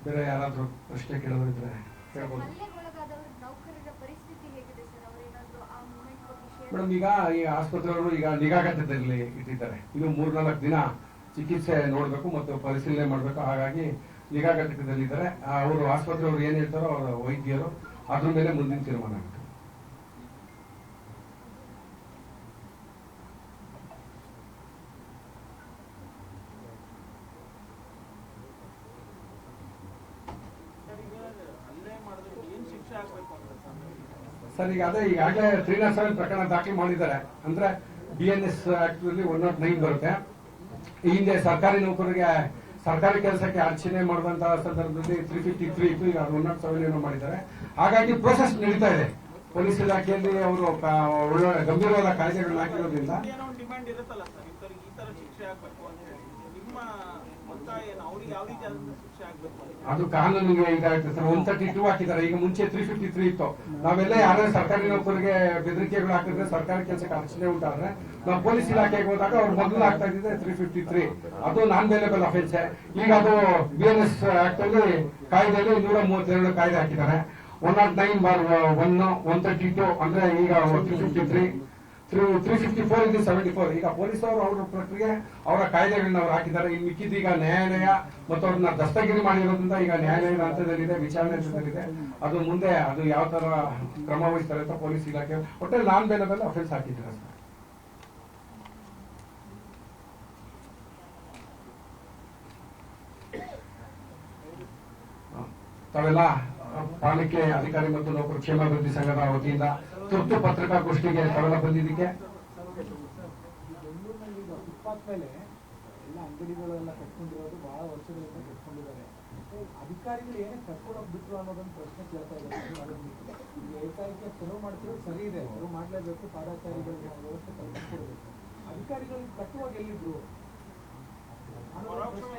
ಬೇರೆ ಯಾರಾದರೂ ಪ್ರಶ್ನೆ ಕೇಳೋರಿದ್ರೆ ಕೇಳ್ಬೋದು ಮೇಡಮ್. ಈಗ ಈ ಆಸ್ಪತ್ರೆಯವರು ಈಗ ನಿಗಾಘಟ್ಟದಲ್ಲಿ ಇಟ್ಟಿದ್ದಾರೆ. ಇನ್ನು 3-4 ದಿನ ಚಿಕಿತ್ಸೆ ನೋಡಬೇಕು ಮತ್ತು ಪರಿಶೀಲನೆ ಮಾಡಬೇಕು. ಹಾಗಾಗಿ ನಿಗಾಘಟ್ಟದಲ್ಲಿದ್ದಾರೆ. ಅವರು ಆಸ್ಪತ್ರೆಯವರು ಏನ್ ಹೇಳ್ತಾರೋ ಅವರ ವೈದ್ಯರು ಅದ್ರ ಮೇಲೆ ಮುಂದಿನ ತೀರ್ಮಾನ ಆಗುತ್ತೆ. ಸರ್ ಈಗ ಅದೇ ಈಗಾಗಲೇ 307 ಪ್ರಕರಣ ದಾಖಲು ಮಾಡಿದ್ದಾರೆ. ಅಂದ್ರೆ BNS ಆಕ್ಟ್ ಅಲ್ಲಿ 109 ಬರುತ್ತೆ. ಈ ಹಿಂದೆ ಸರ್ಕಾರಿ ನೌಕರರಿಗೆ ಸರ್ಕಾರಿ ಕೆಲಸಕ್ಕೆ ಅರ್ಚನೆ ಮಾಡುವಂತಹ ಸಂದರ್ಭದಲ್ಲಿ 353 ಇತ್ತು. ಈಗ 107 ಏನೋ ಮಾಡಿದ್ದಾರೆ. ಹಾಗಾಗಿ ಪ್ರೋಸೆಸ್ ನಡೀತಾ ಇದೆ. ಪೊಲೀಸ್ ಇಲಾಖೆಯಲ್ಲಿ ಅವರು ಒಳ್ಳೆ ಗಂಭೀರವಾದ ಕಾಯ್ದೆಗಳನ್ನ ಹಾಕಿರೋದ್ರಿಂದ ಅದು ಕಾನೂನಿಗೆ ಇದಾಗುತ್ತೆ ಸರ್. 132 ಹಾಕಿದ್ದಾರೆ. ಈಗ ಮುಂಚೆ 353 ಇತ್ತು. ನಾವೆಲ್ಲ ಯಾರೇ ಸರ್ಕಾರಿ ನೌಕರಿಗೆ ಬೆದರಿಕೆಗಳು ಹಾಕಿದ್ರೆ ಸರ್ಕಾರಿ ಕೆಲಸಕ್ಕೆ ಅರ್ಚನೆ ಉಂಟಾದ್ರೆ ನಾವು ಪೊಲೀಸ್ ಇಲಾಖೆಗೆ ಹೋದಾಗ ಅವ್ರು ಮೊದಲು ಆಗ್ತಾ ಇದ್ದಿದೆ 353. ಅದು ನಾನ್ ಬೇಲೇಬಲ್ ಅಫೆನ್ಸ್. ಈಗ ಅದು BNS ಆಕ್ಟ್ ಅಲ್ಲಿ ಕಾಯ್ದೆಯಲ್ಲಿ 132 ಕಾಯ್ದೆ ಹಾಕಿದ್ದಾರೆ. 109/1, 132 ಅಂದ್ರೆ ಈಗ 353, 354 ಇದು 74. ಈಗ ಪೊಲೀಸ್ ಅವರು ಅವರ ಪ್ರಕ್ರಿಯೆ ಅವರ ಕಾಯ್ದೆಗಳನ್ನ ಅವ್ರು ಹಾಕಿದ್ದಾರೆ. ಇನ್ನು ಮಿಕ್ಕಿದ್ದು ಈಗ ನ್ಯಾಯಾಲಯ ಮತ್ತು ಅವ್ರನ್ನ ದಸ್ತಗಿರಿ ಮಾಡಿರೋದ್ರಿಂದ ಈಗ ನ್ಯಾಯಾಲಯದ ಹಂತದಲ್ಲಿದೆ, ವಿಚಾರಣೆ ಹಂತದಲ್ಲಿದೆ. ಅದು ಮುಂದೆ ಅದು ಯಾವ ತರ ಕ್ರಮ ವಹಿಸ್ತಾರೆ ಅಂತ ಪೊಲೀಸ್ ಇಲಾಖೆ ಒಟ್ಟಲ್ಲಿ ನಾನ್ ಬೇಲೇಬಲ್ ಅಫೆನ್ಸ್ ಹಾಕಿದ್ದಾರೆ ಸರ್. ತಾವೆಲ್ಲ ಪಾಲಿಕೆ ಅಧಿಕಾರಿ ಮತ್ತು ನೌಕರ ಕ್ಷೇಮಾಭಿವೃದ್ಧಿ ಸಂಘದ ವತಿಯಿಂದ ತುರ್ತು ಪತ್ರಿಕಾಗೋಷ್ಠಿಗೆ ತಾವೆಲ್ಲ ಬಂದಿದ್ದಕ್ಕೆ ಎಲ್ಲ ಅಂಗಡಿಗಳೆಲ್ಲ ಕಟ್ಕೊಂಡಿರೋದು ಬಹಳ ವರ್ಷಗಳಿಂದ ಕಟ್ಕೊಂಡಿದ್ದಾರೆ. ಅಧಿಕಾರಿಗಳು ಏನೇ ಕಟ್ಕೊಡೋಕ್ ಬಿಟ್ರು ಅನ್ನೋದೊಂದು ಪ್ರಶ್ನೆ ಕೇಳ್ತಾ ಇದ್ದಾರೆ. ಏಕಾಏಕಿ ಸರ್ವ್ ಮಾಡ್ತಿರೋದು ಸರಿ ಇದೆ, ಸರ್ವ್ ಮಾಡ್ಲೇಬೇಕು, ಪಾದಾಚಾರಿಗಳಿಗೆ ವ್ಯವಸ್ಥೆ ಕಲ್ಪಿಸ್ಕೊಡ್ಬೇಕು. ಅಧಿಕಾರಿಗಳು ಕಟ್ಟುವಾಗ ಎಲ್ಲಿದ್ರು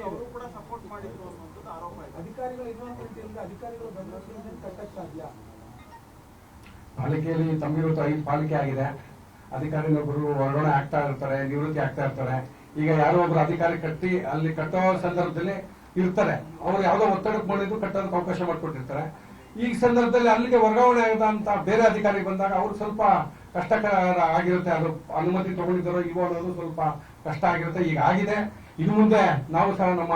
ಅವರು ಕೂಡ ಸಪೋರ್ಟ್ ಮಾಡಿದ್ರು ಅನ್ನೋದು ಆರೋಪ ಇದೆ. ಅಧಿಕಾರಿಗಳು ಇನ್ವಾಲ್ವ್ಮೆಂಟ್ ಇಲ್ಲದೆ ಅಧಿಕಾರಿಗಳು ಗಮನಿಸಿದ್ರೆ ಕಟ್ಟಕ್ ಸಾಧ್ಯ. ಪಾಲಿಕೆಯಲ್ಲಿ ತಮ್ಮಿರುತ್ತ 5 ಪಾಲಿಕೆ ಆಗಿದೆ. ಅಧಿಕಾರಿಗಳೊಬ್ಬರು ವರ್ಗಾವಣೆ ಆಗ್ತಾ ಇರ್ತಾರೆ, ನಿವೃತ್ತಿ ಆಗ್ತಾ ಇರ್ತಾರೆ. ಈಗ ಯಾರೋ ಒಬ್ರು ಅಧಿಕಾರಿ ಕಟ್ಟಿ ಅಲ್ಲಿ ಕಟ್ಟೋ ಸಂದರ್ಭದಲ್ಲಿ ಇರ್ತಾರೆ. ಅವ್ರು ಯಾವ್ದೋ ಒತ್ತಡಕ್ಕೆ ಮಾಡಿದ್ದು ಕಟ್ಟೋದಕ್ಕೆ ಅವಕಾಶ ಮಾಡಿಕೊಟ್ಟಿರ್ತಾರೆ. ಈ ಸಂದರ್ಭದಲ್ಲಿ ಅಲ್ಲಿಗೆ ವರ್ಗಾವಣೆ ಆದಂತ ಬೇರೆ ಅಧಿಕಾರಿ ಬಂದಾಗ ಅವ್ರು ಸ್ವಲ್ಪ ಕಷ್ಟಕರ ಆಗಿರುತ್ತೆ. ಅದು ಅನುಮತಿ ತಗೊಂಡಿದ್ದಾರೋ ಇವೋ ಅನ್ನೋದು ಸ್ವಲ್ಪ ಕಷ್ಟ ಆಗಿರುತ್ತೆ. ಈಗ ಆಗಿದೆ. ಇನ್ನು ಮುಂದೆ ನಾವು ಸಹ ನಮ್ಮ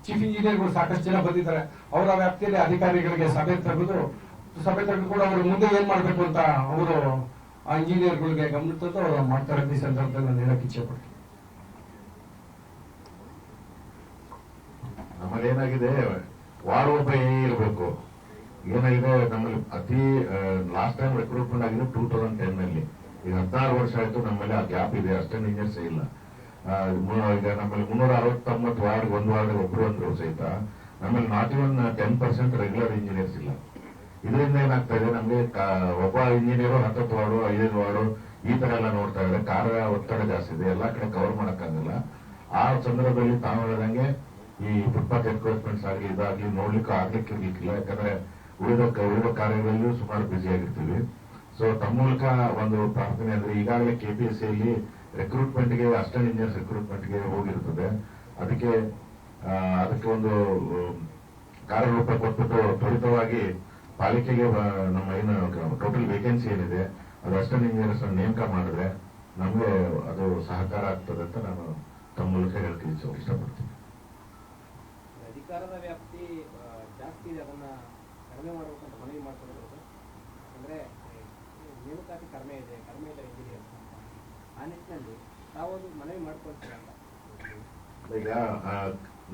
ಚೀಫ್ ಇಂಜಿನಿಯರ್ಗಳು ಸಾಕಷ್ಟು ಜನ ಬಂದಿದ್ದಾರೆ. ಅವರ ವ್ಯಾಪ್ತಿಯಲ್ಲಿ ಅಧಿಕಾರಿಗಳಿಗೆ ಸಭೆ ತೆಗೆದು ಕೂಡ ಅವರು ಮುಂದೆ ಏನ್ ಮಾಡ್ಬೇಕು ಅಂತ ಅವರು ಆ ಇಂಜಿನಿಯರ್ಗಳಿಗೆ ಗಮನ ತಂದು ಅವರು ಮಾಡ್ತಾರೆ. ಈ ಸಂದರ್ಭದಲ್ಲಿ ನಾನು ಹೇಳಕ್ ಇಚ್ಛೆ ಪಡ್ತೀನಿ. ನಮ್ಮಲ್ಲಿ ಏನಾಗಿದೆ, ವಾರ್ಡ್ ಒಬ್ಬ ಇರಬೇಕು. ಏನಾಗಿದೆ ನಮ್ಮಲ್ಲಿ ಅತಿ ಲಾಸ್ಟ್ ಟೈಮ್ ರಿಕ್ರೂಟ್ಮೆಂಟ್ ಆಗಿದೆ 2010 ನಲ್ಲಿ. ಈಗ 16 ವರ್ಷ ಆಯ್ತು. ನಮ್ಮಲ್ಲಿ ಆ ಗ್ಯಾಪ್ ಇದೆ. ಅಷ್ಟೇನು ಇಂಜಿನಿಯರ್ಸ್ ಇಲ್ಲ. ಈಗ ನಮ್ಮಲ್ಲಿ 369 ವಾರ್ಡ್, ಒಂದು ವಾರ್ಡ್ ಒಬ್ರು ಅಂದ್ರು ಸಹಿತ ನಮ್ಮಲ್ಲಿ ನಾಟ್ ಇವನ್ 10% ರೆಗ್ಯುಲರ್ ಇಂಜಿನಿಯರ್ಸ್ ಇಲ್ಲ. ಇದರಿಂದ ಏನಾಗ್ತಾ ಇದೆ, ನಮ್ಗೆ ಒಬ್ಬ ಇಂಜಿನಿಯರು 10 ವಾರ್ಡು 5 ವಾರ್ಡು ಈ ತರ ಎಲ್ಲ ನೋಡ್ತಾ ಇದ್ದಾರೆ. ಕಾರ್ಯ ಒತ್ತಡ ಜಾಸ್ತಿ ಇದೆ, ಎಲ್ಲಾ ಕಡೆ ಕವರ್ ಮಾಡಕ್ಕಾಗಲ್ಲ. ಆ ಸಂದರ್ಭದಲ್ಲಿ ತಾವು ಹೇಳಿದಂಗೆ ಈ ಫುಟ್ಪಾತ್ ಎನ್ಕ್ರೋಚ್ಮೆಂಟ್ಸ್ ಆಗಲಿ ಇದಾಗ್ಲಿ ನೋಡ್ಲಿಕ್ಕೆ ಆಗ್ಲಿಕ್ಕಿರ್ಲಿಕ್ಕಿಲ್ಲ. ಯಾಕಂದ್ರೆ ಉಳಿದ ಕಾರ್ಯಗಳಲ್ಲೂ ಸುಮಾರು ಬ್ಯುಸಿ ಆಗಿರ್ತೀವಿ. ಸೊ ತಮ್ಮ ಮೂಲಕ ಒಂದು ಪ್ರಾರ್ಥನೆ ಅಂದ್ರೆ, ಈಗಾಗಲೇ KPSCಯಲ್ಲಿ ರಿಕ್ರೂಟ್ಮೆಂಟ್ಗೆ ಅಸಿಸ್ಟೆಂಟ್ ಇಂಜಿನಿಯರ್ಸ್ ರಿಕ್ರೂಟ್ಮೆಂಟ್ಗೆ ಹೋಗಿರ್ತದೆ. ಅದಕ್ಕೆ ಒಂದು ಕಾರ್ಯರೂಪ ಕೊಟ್ಬಿಟ್ಟು ತ್ವರಿತವಾಗಿ ಪಾಲಿಕೆಗೆ ನಮ್ಮ ಏನು ಟೋಟಲ್ ವೇಕೆನ್ಸಿ ಏನಿದೆ ಅದು ಅಸಿಸ್ಟೆಂಟ್ ಇಂಜಿನಿಯರ್ಸ್ ನೇಮಕ ಮಾಡಿದ್ರೆ ನಮಗೆ ಅದು ಸಹಕಾರ ಆಗ್ತದೆ ಅಂತ ನಾನು ತಮ್ಮ ಮೂಲಕ ಹೇಳ್ತೀನಿ ಇಷ್ಟಪಡ್ತೀನಿ. ಅಧಿಕಾರದ ವ್ಯಾಪ್ತಿ ಜಾಸ್ತಿ ಇದೆ, ಅದನ್ನ ಕಡಿಮೆ ಮಾಡಬೇಕಂತ ಮನವಿ ಮಾಡ್ಕೊಂಡಿರೋದು. ಅಂದ್ರೆ ನೇಮಕಾತಿ ಕಡಿಮೆ ಇದೆ ಇಂಜಿನಿಯರ್ಸ್. ಆ ನಿಟ್ಟಿನಲ್ಲಿ ತಾವೊಂದು ಮನವಿ ಮಾಡ್ಕೊಳ್ತೀರ. ಈಗ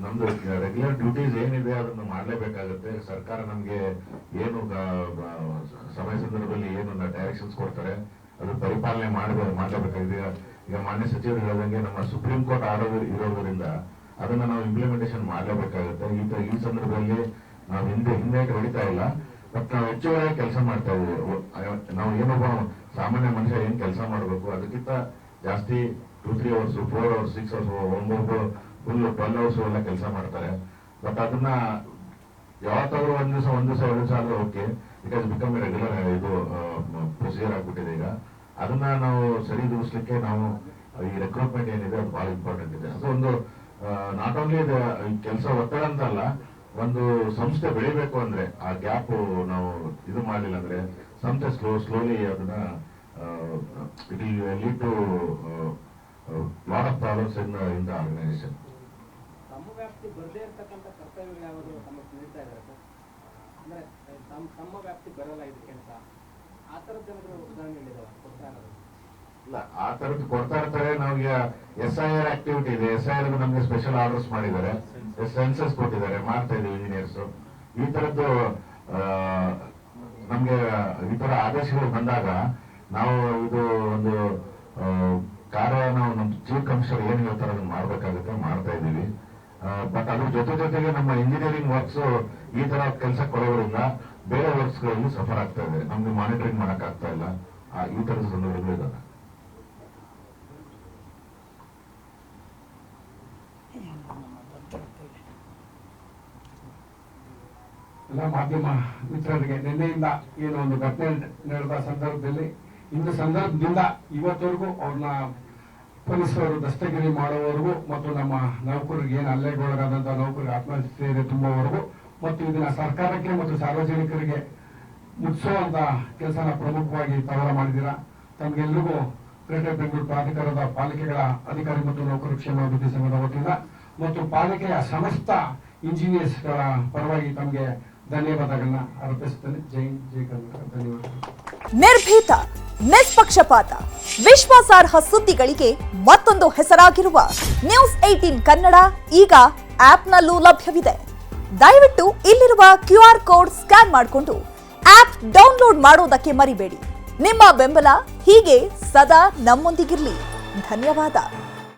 ನಮ್ದು ರೆಗ್ಯುಲರ್ ಡ್ಯೂಟೀಸ್ ಏನಿದೆ ಅದನ್ನು ಮಾಡಲೇಬೇಕಾಗುತ್ತೆ. ಸರ್ಕಾರ ನಮ್ಗೆ ಏನು ಸಮಯ ಸಂದರ್ಭದಲ್ಲಿ ಏನು ಡೈರೆಕ್ಷನ್ಸ್ ಕೊಡ್ತಾರೆ ಅದು ಪರಿಪಾಲನೆ ಮಾಡಲೇಬೇಕಾಗಿದೆ. ಈಗ ಮಾನ್ಯ ಸಚಿವರು ಹೇಳಿದಂಗೆ ನಮ್ಮ ಸುಪ್ರೀಂ ಕೋರ್ಟ್ ಆರ್ಡರ್ ಇರೋದ್ರಿಂದ ಅದನ್ನ ನಾವು ಇಂಪ್ಲಿಮೆಂಟೇಷನ್ ಮಾಡಲೇಬೇಕಾಗುತ್ತೆ. ಈ ಸಂದರ್ಭದಲ್ಲಿ ನಾವು ಹಿಂದೆ ಹೊಡಿತಾ ಇಲ್ಲ, ಬಟ್ ನಾವು ಹೆಚ್ಚುವರಿ ಕೆಲಸ ಮಾಡ್ತಾ ಇದ್ದೀವಿ. ನಾವು ಏನೊಬ್ಬ ಸಾಮಾನ್ಯ ಮನುಷ್ಯ ಏನ್ ಕೆಲಸ ಮಾಡಬೇಕು ಅದಕ್ಕಿಂತ ಜಾಸ್ತಿ 2-3 hours 4 hours 6 hours ಒಬ್ಬೊಬ್ಬರು ಫುಲ್ 12 hours ಎಲ್ಲ ಕೆಲಸ ಮಾಡ್ತಾರೆ. ಬಟ್ ಅದನ್ನ ಯಾವತ್ತಾದ್ರೂ ಒಂದ್ ದಿವಸ 2 ದಿವಸ ಆದ್ರೆ okay, it has become regular ಇದು ಪ್ರೊಸೀಜರ್ ಆಗ್ಬಿಟ್ಟಿದೆ. ಈಗ ಅದನ್ನ ನಾವು ಸರಿದೂಗಿಸ್ಲಿಕ್ಕೆ ನಾವು ಈ ರಿಕ್ರೂಟ್ಮೆಂಟ್ ಏನಿದೆ ಅದು ಬಹಳ ಇಂಪಾರ್ಟೆಂಟ್ ಇದೆ. ಅದು ಒಂದು ನಾಟ್ ಓನ್ಲಿ ಕೆಲಸ ಒತ್ತಡ ಅಂತ ಅಲ್ಲ, ಒಂದು ಸಂಸ್ಥೆ ಬೆಳಿಬೇಕು ಅಂದ್ರೆ ಆ ಗ್ಯಾಪ್ ನಾವು ಇದು ಮಾಡಲಿಲ್ಲ ಅಂದ್ರೆ ಸಂಸ್ಥೆ ಸ್ಲೋಲಿ ಅದನ್ನ it will lead to lot of problems in the organisation. ತಮ್ಮ ವ್ಯಾಪ್ತಿ ಬರದೇ ಇರತಕ್ಕಂಥ ಕರ್ತವ್ಯಗಳು ಯಾವುದು ತಮಗೆ ನೀಡ್ತಾ ಇದ್ದಾರೆ ಸರ್? ಅಂದ್ರೆ ತಮ್ಮ ವ್ಯಾಪ್ತಿ ಬರಲ್ಲ ಇದಕ್ಕೆ ಅಂತ ಆ ಥರದ ಏನಾದರೂ ಉದಾಹರಣೆಗಳಿದಾವೆ ಕೊಡ್ತಾ ಇರೋದು? ಇಲ್ಲ, ಆ ತರದ್ದು ಕೊಡ್ತಾ ಇರ್ತಾರೆ. ನಮಗೆ SIR ಆಕ್ಟಿವಿಟಿ ಇದೆ, SIR ನಮಗೆ ಸ್ಪೆಷಲ್ ಆರ್ಡರ್ಸ್ ಮಾಡಿದ್ದಾರೆ, ಸೆನ್ಸಸ್ ಕೊಟ್ಟಿದ್ದಾರೆ, ಮಾಡ್ತಾ ಇದೀವಿ ಇಂಜಿನಿಯರ್ಸ್. ಈ ತರದ್ದು ನಮ್ಗೆ ಈ ತರ ಆದೇಶಗಳು ಬಂದಾಗ ನಾವು ಇದು ಒಂದು ಕಾರ್ಯ ನಾವು ನಮ್ಮ ಚೀಫ್ ಕಮಿಷನರ್ ಏನ್ ಹೇಳ್ತಾರೆ ಅದನ್ನ ಮಾಡ್ಬೇಕಾಗುತ್ತೆ, ಮಾಡ್ತಾ ಇದೀವಿ. ಬಟ್ ಅದ್ರ ಜೊತೆಗೆ ನಮ್ಮ ಇಂಜಿನಿಯರಿಂಗ್ ವರ್ಕ್ಸ್ ಈ ತರ ಕೆಲಸ ಕೊಡೋದ್ರಿಂದ ಬೇರೆ ವರ್ಕ್ಸ್ ಗಳಲ್ಲಿ ಸಫರ್ ಆಗ್ತಾ ಇದೆ, ನಮ್ಗೆ ಮಾನಿಟರಿಂಗ್ ಮಾಡಕ್ ಆಗ್ತಾ ಇಲ್ಲ. ಈ ತರದ ಸಂದರ್ಭಗಳು ಇದಾವೆ. ಎಲ್ಲ ಮಾಧ್ಯಮ ಮಿತ್ರರಿಗೆ ನಿನ್ನೆಯಿಂದ ಏನೋ ಒಂದು ಘಟನೆ ನಡೆದ ಸಂದರ್ಭದಲ್ಲಿ ಇಂದು ಸಂದರ್ಭದಿಂದ ಇವತ್ತವರೆಗೂ ಅವ್ರನ್ನ ಪೊಲೀಸರು ದಸ್ತಗಿರಿ ಮಾಡುವವರೆಗೂ ಮತ್ತು ನಮ್ಮ ನೌಕರರಿಗೆ ಏನು ಹಲ್ಲೆಗೊಳಗಾದಂತಹ ನೌಕರಿಗೆ ಆತ್ಮಹತ್ಯೆ ತುಂಬುವವರೆಗೂ ಮತ್ತು ಇದನ್ನ ಸರ್ಕಾರಕ್ಕೆ ಮತ್ತು ಸಾರ್ವಜನಿಕರಿಗೆ ಮುಟ್ಟಿಸುವಂತ ಕೆಲಸನ ಪ್ರಮುಖವಾಗಿ ತಾವರ ಮಾಡಿದ್ದೀರಾ. ತಮಗೆಲ್ಲರಿಗೂ ಗ್ರೇಟರ್ ಬೆಂಗಳೂರು ಪ್ರಾಧಿಕಾರದ ಪಾಲಿಕೆಗಳ ಅಧಿಕಾರಿ ಮತ್ತು ನೌಕರ ಕ್ಷೇಮಾಭಿವೃದ್ಧಿ ಸಂಘದ ವತಿಯಿಂದ ಮತ್ತು ಪಾಲಿಕೆಯ ಸಮಸ್ತ ಇಂಜಿನಿಯರ್ಸ್ಗಳ ಪರವಾಗಿ ತಮಗೆ ಧನ್ಯವಾದಗಳನ್ನ ಅರ್ಪಿಸುತ್ತೇನೆ. ಜೈ ಕರ್ನಾಟಕ. ಧನ್ಯವಾದಗಳು. ನಿರ್ಭೀತ, ನಿಷ್ಪಕ್ಷಪಾತ, ವಿಶ್ವಾಸಾರ್ಹ ಸುದ್ದಿಗಳಿಗೆ ಮತ್ತೊಂದು ಹೆಸರಾಗಿರುವ ನ್ಯೂಸ್ 18 ಕನ್ನಡ ಈಗ ಆಪ್ನಲ್ಲೂ ಲಭ್ಯವಿದೆ. ದಯವಿಟ್ಟು ಇಲ್ಲಿರುವ QR ಕೋಡ್ ಸ್ಕ್ಯಾನ್ ಮಾಡಿಕೊಂಡು ಆಪ್ ಡೌನ್ಲೋಡ್ ಮಾಡೋದಕ್ಕೆ ಮರಿಬೇಡಿ. ನಿಮ್ಮ ಬೆಂಬಲ ಹೀಗೆ ಸದಾ ನಮ್ಮೊಂದಿಗಿರಲಿ. ಧನ್ಯವಾದ.